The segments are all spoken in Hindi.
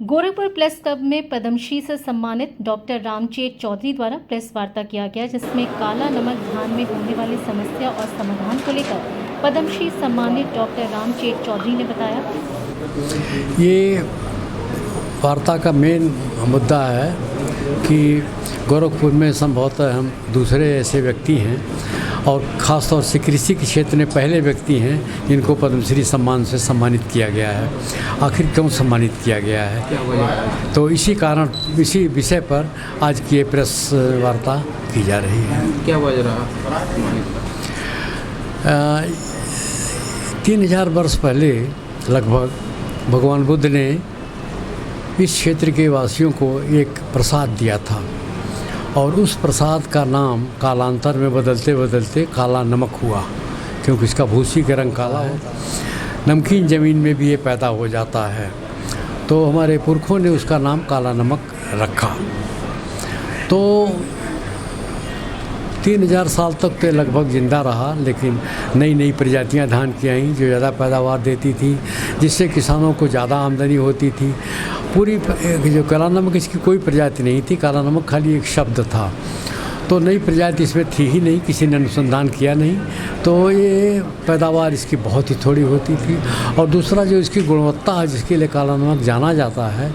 गोरखपुर प्रेस क्लब में पद्मश्री से सम्मानित डॉक्टर रामचेत चौधरी द्वारा प्रेस वार्ता किया गया, जिसमें काला नमक धान में होने वाली समस्या और समाधान को लेकर पद्मश्री सम्मानित डॉक्टर रामचेत चौधरी ने बताया। ये वार्ता का मेन मुद्दा है कि गोरखपुर में संभवतः हम दूसरे ऐसे व्यक्ति हैं और ख़ास तौर से कृषि के क्षेत्र में पहले व्यक्ति हैं जिनको पद्मश्री सम्मान से सम्मानित किया गया है। आखिर क्यों सम्मानित किया गया है, तो इसी कारण इसी विषय पर आज की प्रेस वार्ता की जा रही है। क्या वजह रहा? 3000 वर्ष पहले लगभग भगवान बुद्ध ने इस क्षेत्र के वासियों को एक प्रसाद दिया था और उस प्रसाद का नाम कालांतर में बदलते बदलते काला नमक हुआ, क्योंकि इसका भूसी का रंग काला है। नमकीन ज़मीन में भी ये पैदा हो जाता है, तो हमारे पुरखों ने उसका नाम काला नमक रखा। तो 3000 साल तक तो लगभग ज़िंदा रहा, लेकिन नई नई प्रजातियां धान की आईं जो ज़्यादा पैदावार देती थी, जिससे किसानों को ज़्यादा आमदनी होती थी। पूरी जो काला नमक, इसकी कोई प्रजाति नहीं थी, काला नमक खाली एक शब्द था। तो नई प्रजाति इसमें थी ही नहीं, किसी ने अनुसंधान किया नहीं, तो ये पैदावार इसकी बहुत ही थोड़ी होती थी। और दूसरा जो इसकी गुणवत्ता है, जिसके लिए काला नमक जाना जाता है,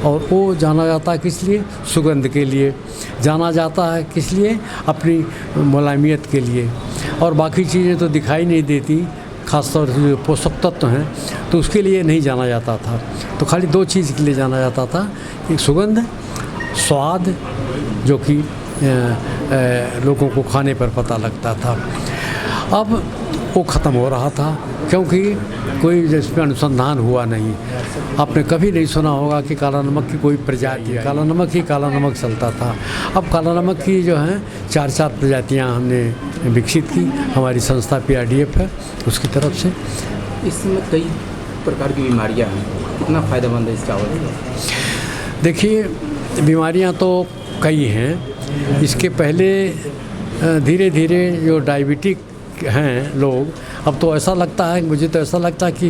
और वो जाना जाता है किस लिए? सुगंध के लिए। जाना जाता है किस लिए? अपनी मुलायमियत के लिए। और बाकी चीज़ें तो दिखाई नहीं देती, खासतौर से जो पोषक तत्व हैं, तो उसके लिए नहीं जाना जाता था। तो खाली दो चीज़ के लिए जाना जाता था, एक सुगंध, स्वाद, जो कि लोगों को खाने पर पता लगता था। अब वो ख़त्म हो रहा था, क्योंकि कोई जिसमें अनुसंधान हुआ नहीं। आपने कभी नहीं सुना होगा कि काला नमक की कोई प्रजाति है, काला नमक ही काला नमक चलता था। अब काला नमक की जो हैं 4 प्रजातियां हमने विकसित की, हमारी संस्था PRDF है उसकी तरफ से। इसमें कई प्रकार की बीमारियां हैं, कितना फ़ायदेमंद है इस चावल? देखिए, बीमारियां तो कई हैं। इसके पहले धीरे धीरे जो डायबिटिक हैं लोग, अब तो ऐसा लगता है, मुझे तो ऐसा लगता है कि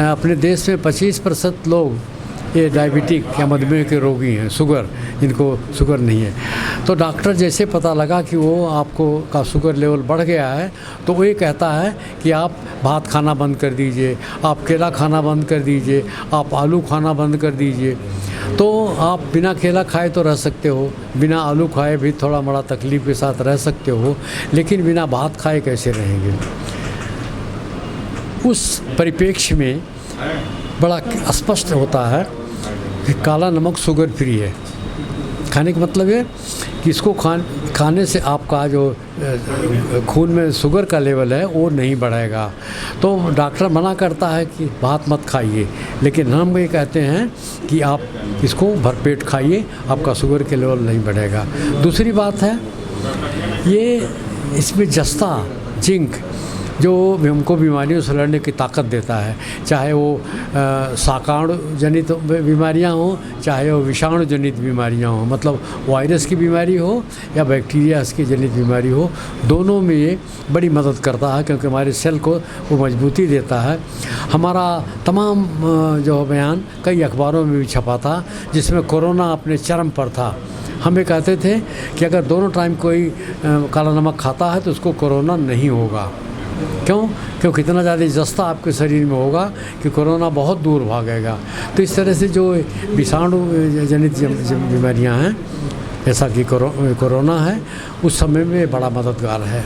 अपने देश में 25% लोग ये डायबिटिक या मधुमेह के रोगी हैं, शुगर, जिनको शुगर नहीं है। तो डॉक्टर जैसे पता लगा कि वो आपको का शुगर लेवल बढ़ गया है, तो वो ये कहता है कि आप भात खाना बंद कर दीजिए, आप केला खाना बंद कर दीजिए, आप आलू खाना बंद कर दीजिए। तो आप बिना केला खाए तो रह सकते हो, बिना आलू खाए भी थोड़ा मोड़ा तकलीफ़ के साथ रह सकते हो, लेकिन बिना भात खाए कैसे रहेंगे? उस परिप्रेक्ष्य में बड़ा स्पष्ट होता है कि काला नमक शुगर फ्री है। खाने का मतलब है कि इसको खाने से आपका जो खून में शुगर का लेवल है वो नहीं बढ़ेगा। तो डॉक्टर मना करता है कि भात मत खाइए, लेकिन हम ये कहते हैं कि आप इसको भरपेट खाइए, आपका शुगर के लेवल नहीं बढ़ेगा। दूसरी बात है, ये इसमें जस्ता, जिंक, जो हमको बीमारियों से लड़ने की ताकत देता है, चाहे वो शाकाणु जनित बीमारियां हों, चाहे वो विषाणु जनित बीमारियां हों, मतलब वायरस की बीमारी हो या बैक्टीरिया की जनित बीमारी हो, दोनों में ये बड़ी मदद करता है, क्योंकि हमारे सेल को वो मजबूती देता है। हमारा तमाम जो बयान कई अखबारों में भी छपा था, जिसमें कोरोना अपने चरम पर था। हमें कहते थे कि अगर दोनों टाइम कोई काला नमक खाता है तो उसको कोरोना नहीं होगा। क्यों? क्योंकि इतना ज़्यादा जस्ता आपके शरीर में होगा कि कोरोना बहुत दूर भागेगा। तो इस तरह से जो विषाणु जनित बीमारियां हैं, जैसा कि कोरोना है, उस समय में बड़ा मददगार है।